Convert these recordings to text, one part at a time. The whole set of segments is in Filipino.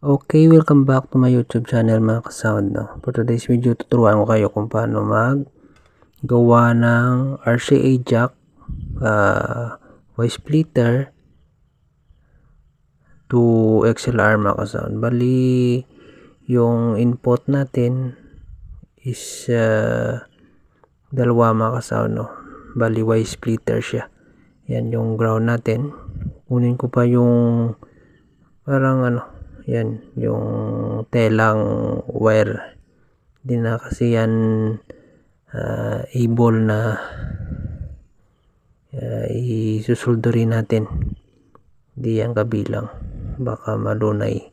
Okay, welcome back to my YouTube channel mga ka-sound, no? For today's video, tuturuan ko kayo kung paano maggawa ng RCA jack, Y splitter to XLR mga ka-sound. Bali, yung input natin is dalawa mga ka-sound, no? Bali, Y splitter siya. Yan yung ground natin. Kunin ko pa yung parang yan yung telang wire. Hindi na kasi yan able na isusuldurin natin. Hindi yan kabilang, baka malunay.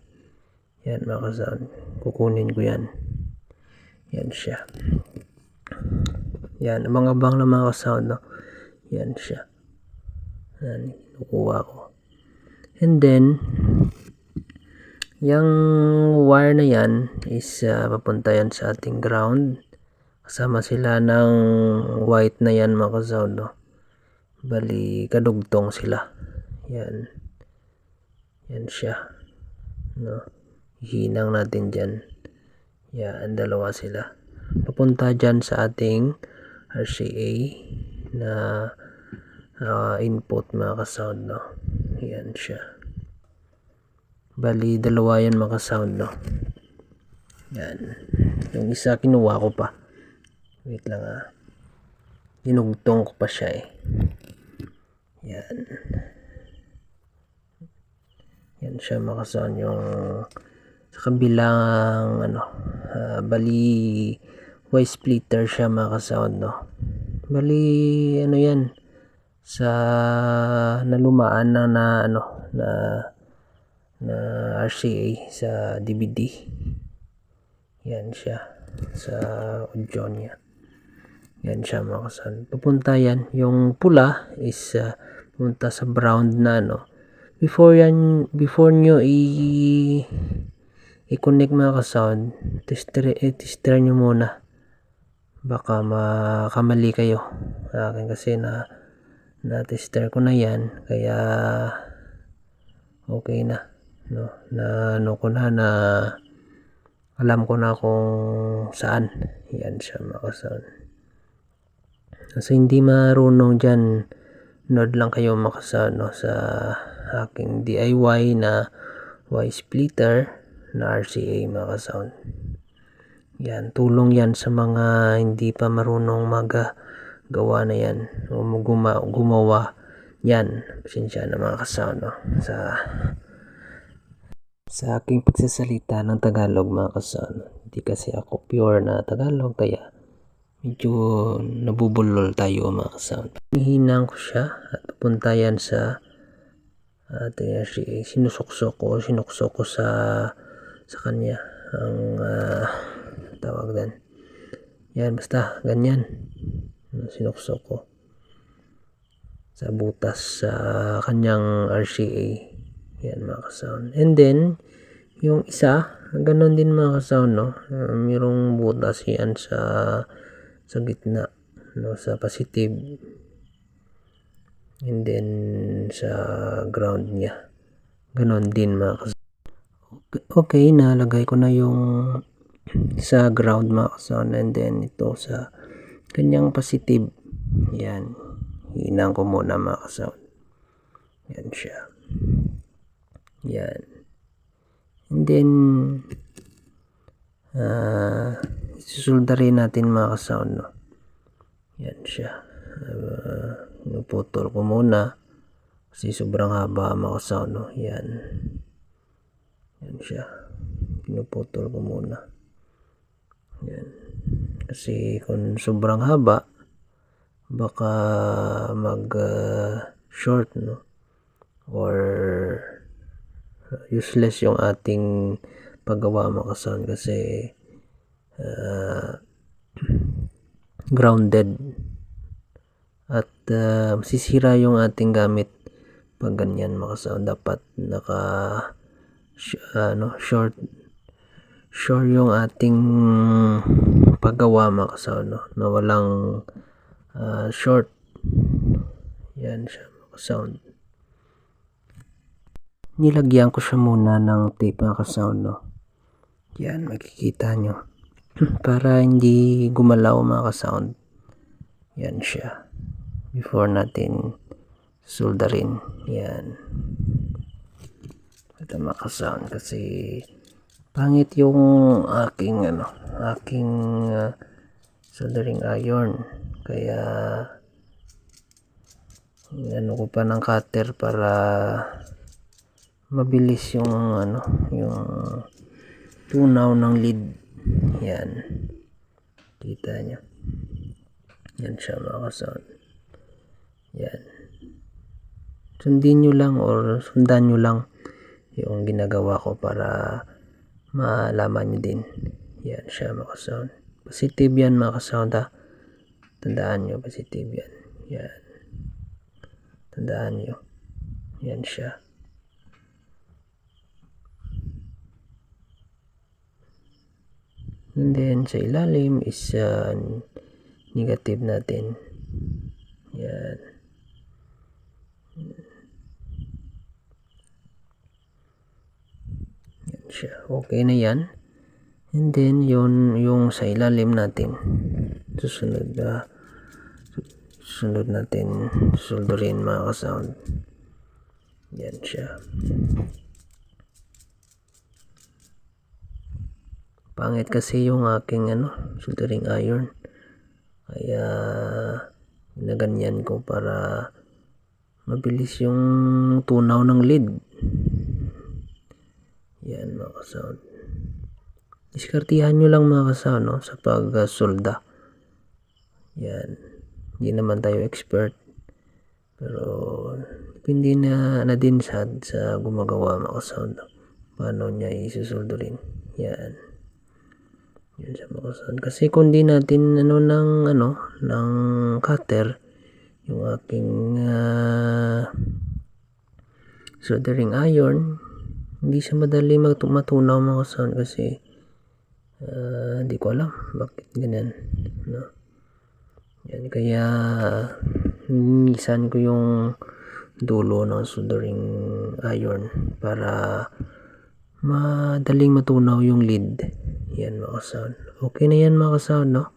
Yan mga ka-sound, kukunin ko yan. Yan siya. Yan, abang-abang na mga ka-sound, no? Yan siya. Yan, kukuha ko. And then yung wire na yan is papunta yan sa ating ground. Kasama sila ng white na yan mga ka-sound, no? Bali, kadugtong sila. Yan. Yan siya. No? Hinang natin dyan. Yan, dalawa sila. Papunta dyan sa ating RCA na input mga ka-sound, no? Yan siya. Bali, dalawa yan mga sound, no? Yan. Yung isa kinuha ko pa. Wait lang dinugtong ko pa siya Yan. Yan siya mga sound. Yung sa kabilang bali Y splitter siya mga sound, no? Bali, yan? Sa nalumaan na RCA sa DVD. Yan siya sa audio niya. Yan siya mga ka-sound. Pupunta yan. Yung pula is pupunta sa brown na Before nyo i-connect mga ka-sound, tester nyo muna. Baka makamali kayo. Akin kasi na-tester ko na yan. Kaya okay na. No, alam ko na kung saan. Yan siya mga ka-sound. Kasi hindi marunong dyan, nood lang kayo mga ka-sound, no, sa aking DIY na Y splitter na RCA mga ka-sound. Yan, tulong yan sa mga hindi pa marunong magawa na yan o gumawa yan. Pasensya na mga ka-sound, no, sa aking pagsasalita ng Tagalog mga ka-sound. Hindi kasi ako pure na Tagalog, kaya medyo nabubulol tayo mga ka-sound. Hihinang ko siya at pupunta yan sa sinuksok ko sa kanya ang tawag din. Yan, basta ganyan. Sinuksok ko sa butas sa kanyang RCA. Yan mga ka-sound. And then yung isa, ganon din mga ka-sound, no? Mayroong butas yan sa gitna, no? Sa positive. And then sa ground niya. Ganon din mga ka-sound. Okay, nalagay ko na yung sa ground mga ka-sound. And then ito sa kanyang positive. Yan. Hinang ko muna mga ka-sound. Yan siya. Yan. And then susuldarin natin mga ka-sound, no? Yan siya. Pinuputol ko muna kasi sobrang haba mga ka-sound, no? Yan. Yan siya. Pinuputol ko muna. Yan. Kasi kung sobrang haba, baka mag short, no? Or useless yung ating paggawa mga ka-sound kasi grounded at masisira yung ating gamit pag ganyan mga ka-sound. Dapat naka short yung ating paggawa mga ka-sound, no? Na walang short. Yan siya mga ka-sound. nilagyan ko siya muna ng tape mga ka-sound, no. Yan, makikita nyo. Para hindi gumalaw mga ka-sound. Yan siya. Before natin solderin. Yan. Ito mga ka-sound kasi pangit yung aking soldering iron. Kaya ko pa ng cutter para mabilis yung yung tunaw ng lead. Yan, kita nyo. Yan siya mga ka-sound. Yan, sundan nyo lang yung ginagawa ko para malaman nyo din. Yan siya mga ka-sound. Positive yan mga ka-sound, ha. Tandaan nyo, positive yan. Yan, tandaan nyo. Yan siya. And then sa ilalim is negative natin. Yan. Yan siya. Okay na yan. And then yung sa ilalim natin. Susunod natin solderin mga ka-sound. Yan siya. Pangit kasi yung aking soldering iron. Kaya ginaganyan ko para mabilis yung tunaw ng lead. Yan mga ka-sound. Diskartihan nyo lang mga ka-sound, no, sa pag-solda. Yan. Hindi naman tayo expert. Pero depende na din sa gumagawa mga ka-sound. Paano niya isusolderin. Yan. Yan siya mga ka-sound. Kasi kung di natin ng cutter yung aking soldering iron, hindi siya madali matunaw mga ka-sound kasi hindi ko alam bakit ganyan, no? Yan, kaya nisan ko yung dulo ng soldering iron para madaling matunaw yung lead. Yan mga ka-sound. Okay na yan mga ka-sound, no?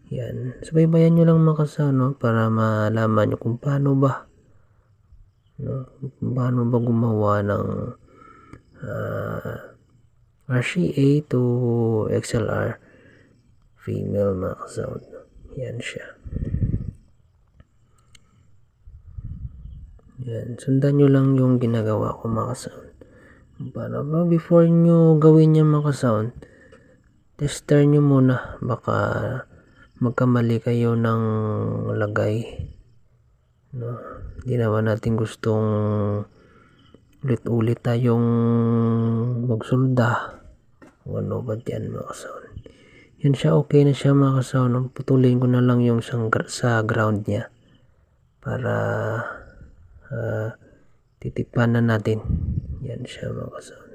Yan, subaybayan nyo lang mga ka-sound, no, para malaman nyo kung paano ba gumawa ng RCA to XLR female mga ka-sound. Yan siya. Yan, sundan nyo lang yung ginagawa ko mga ka-sound. Paano ba before nyo gawin yan mga ka-sound, tester nyo muna, baka magkamali kayo ng lagay, no? Hindi naman natin gustong ulit-ulit tayong magsolda. Ano ba yan mga ka-sound? Yan siya, okay na siya mga ka-sound. Putulin ko na lang yung sa ground niya para titipan na natin. Yan siya mga ka-sound.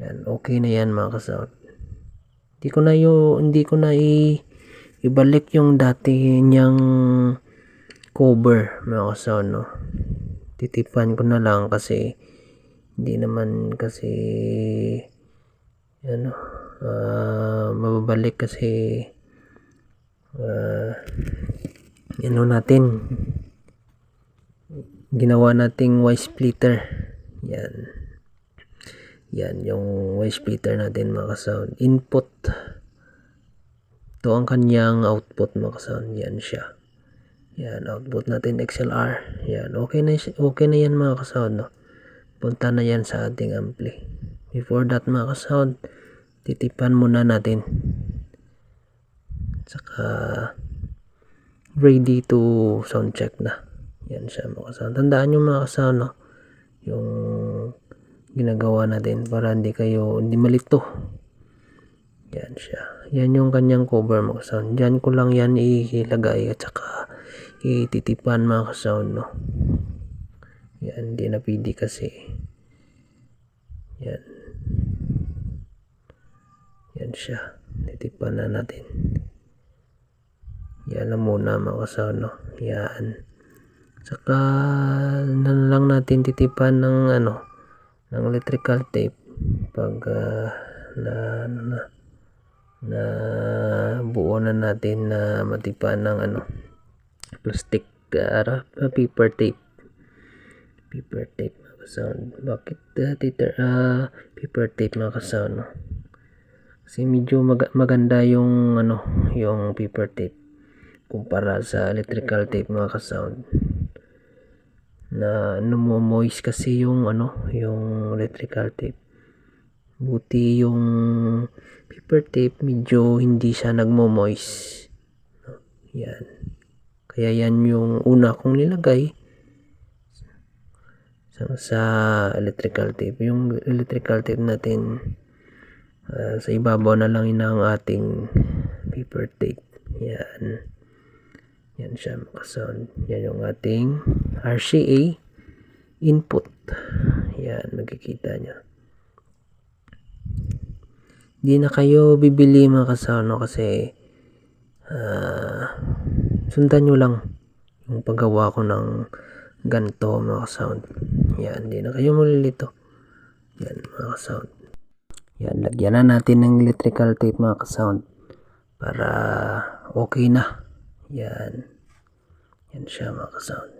Yan, okay na yan mga ka-sound. Hindi ko na ibalik yung dati niyang cover mga ka-sound, no. Titipan ko na lang kasi hindi naman kasi mababalik kasi natin ginawa nating Y splitter. Yan yung Y splitter natin mga ka-sound. Input to ang kanyang output mga ka-sound. Yan siya. Yan, output natin XLR. Yan, okay na yan mga ka-sound, no? Punta na yan sa ating ampli. Before that mga ka-sound, titipan muna natin. Saka ready to sound check na. Yan siya mga ka-sound. Tandaan nyo mga ka-sound, no, yung ginagawa natin para hindi malito. Yan siya. Yan yung kanyang cover mga ka-sound. Diyan ko lang yan ilagay at saka ititipan mga ka-sound, no. Yan, hindi na pwede kasi. Yan. Yan siya. Titipan na natin. Yan na muna mga ka-sound, no. Yan. Saka na lang natin titipan ng ng electrical tape pag na buo na natin na matipan ng plastic paper tape mga kasound. Bakit paper tape mga kasound, no? Kasi medyo maganda yung yung paper tape kumpara sa electrical tape mga kasound, na moist kasi yung yung electrical tape. Buti yung paper tape medyo hindi siya nagmo-moist. Yan. Kaya yan yung una kong nilagay sa electrical tape. Yung electrical tape natin sa ibabaw na lang ng ating paper tape. Yan. Yan siya mga kasound. Yan yung ating RCA input. Yan, makikita nyo. Hindi na kayo bibili mga kasound, no? Kasi sundan nyo lang yung paggawa ko ng ganito mga kasound. Yan, hindi na kayo malilito. Yan mga kasound. Yan, lagyan na natin ng electrical tape mga kasound para okay na. Yan. Yan siya mga kasound.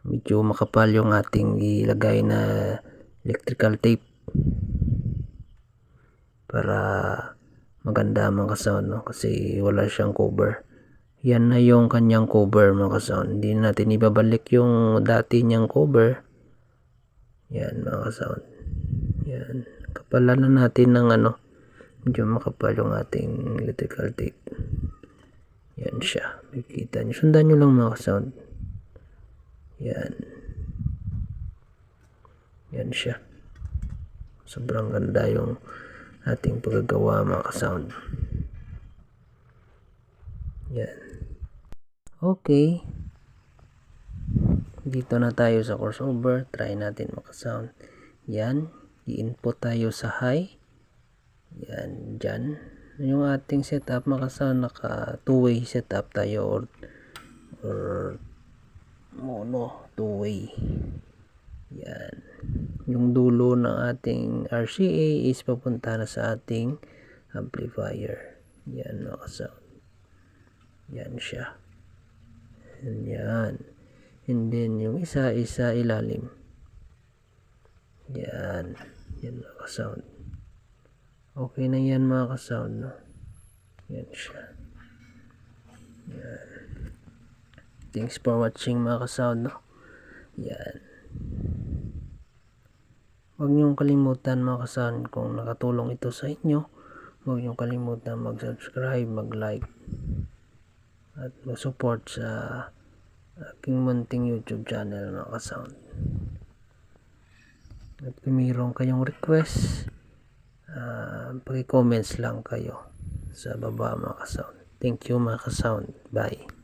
Medyo makapal yung ating ilagay na electrical tape para maganda mga kasound, no? Kasi wala siyang cover. Yan na yung kanyang cover mga kasound. Hindi natin ibabalik yung dati niyang cover. Yan mga kasound. Yan. Kapalan na natin ng medyo makapal yung ating electrical tape. Yan siya. Makikita nyo. Sundan nyo lang mga kasound. Yan. Yan siya. Sobrang ganda yung ating paggagawa mga kasound. Yan. Okay. Dito na tayo sa crossover. Try natin mga kasound. Yan. I-input tayo sa high. Yan. Dyan. Yung ating setup mga kasound, naka two-way setup tayo or mono two-way. Yan. Yung dulo ng ating RCA is papunta na sa ating amplifier. Yan mga kasound. Yan siya. Yan. And then yung isa ilalim. Yan. Yan mga kasound. Okay na yan mga kasound, no? Yan siya. Yan. Thanks for watching mga kasound, no? Yan. Huwag niyong kalimutan mga kasound, kung nakatulong ito sa inyo, huwag niyong kalimutan mag-subscribe, mag-like at mag-support sa aking munting YouTube channel mga kasound. At kung mayroon kayong request, paki-comments lang kayo sa baba mga kasound. Thank you mga kasound. Bye.